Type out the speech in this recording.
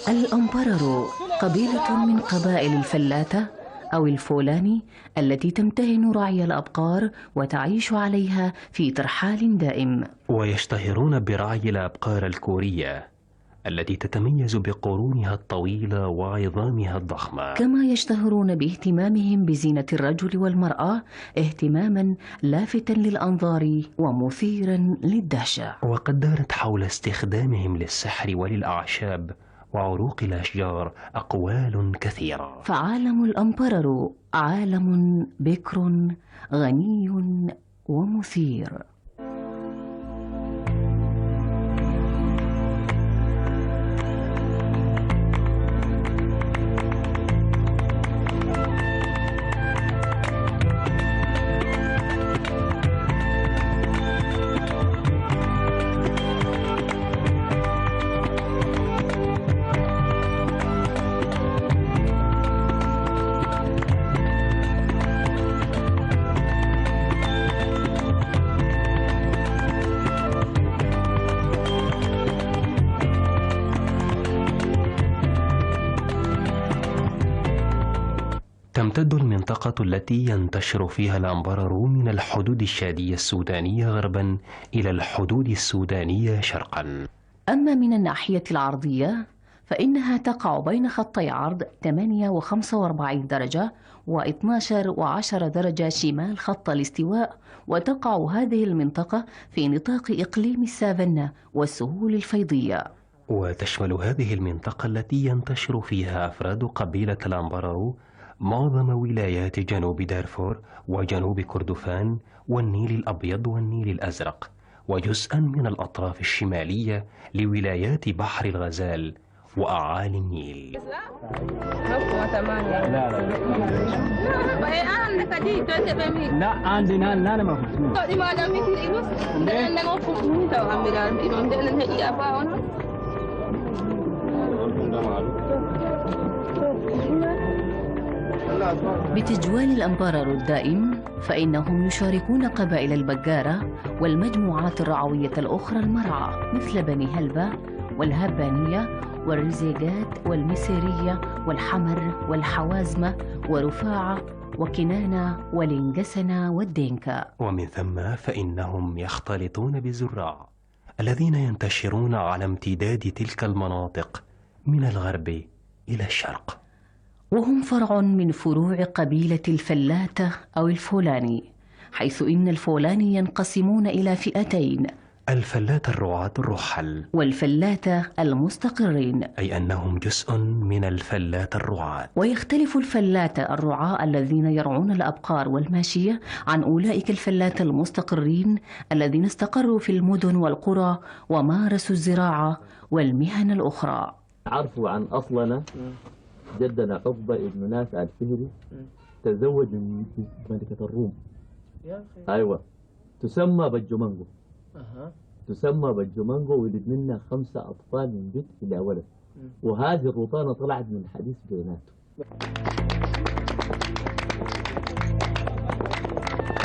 الأمبررو قبيلة من قبائل الفلاتة أو الفولاني التي تمتهن رعي الأبقار وتعيش عليها في ترحال دائم. ويشتهرون برعي الأبقار الكورية التي تتميز بقرونها الطويلة وعظامها الضخمة، كما يشتهرون باهتمامهم بزينة الرجل والمرأة اهتماما لافتا للأنظار ومثيرا للدهشة. وقد دارت حول استخدامهم للسحر وللأعشاب وعروق الأشجار أقوال كثيرة. فعالم الأمبررو عالم بكر غني ومثير. تمتد المنطقة التي ينتشر فيها الأمبررو من الحدود الشادية السودانية غربا إلى الحدود السودانية شرقا. أما من الناحية العرضية فإنها تقع بين خطي عرض 8 و45 درجة و12 و10 درجة شمال خط الاستواء، وتقع هذه المنطقة في نطاق إقليم السافانا والسهول الفيضية. وتشمل هذه المنطقة التي ينتشر فيها أفراد قبيلة الأمبررو معظم ولايات جنوب دارفور وجنوب كردفان والنيل الأبيض والنيل الأزرق، وجزءا من الأطراف الشمالية لولايات بحر الغزال وأعالي النيل. بتجوال الأمبررو الدائم فإنهم يشاركون قبائل البقارة والمجموعات الرعوية الأخرى المرعى مثل بني هلبة والهبانية والرزيقات والمسيرية والحمر والحوازمة ورفاعة وكنانة والإنجسنة والدينكا. ومن ثم فإنهم يختلطون بالزراع الذين ينتشرون على امتداد تلك المناطق من الغرب إلى الشرق، وهم فرع من فروع قبيلة الفلاتة أو الفولاني، حيث إن الفولاني ينقسمون إلى فئتين: الفلاتة الرعاة الرحل والفلاتة المستقرين، أي أنهم جزء من الفلاتة الرعاة. ويختلف الفلاتة الرعاة الذين يرعون الأبقار والماشية عن أولئك الفلاتة المستقرين الذين استقروا في المدن والقرى ومارسوا الزراعة والمهن الأخرى. عرفوا عن أصلنا جدنا عقبة ابن نافع الفهري تزوج من ملكة الروم. أيوة، تسمى بجمانجو. تسمى بجمانجو، ولد منها 5 أطفال من بنت إلى ولد، وهذه الرطانة طلعت من حديث بيناته.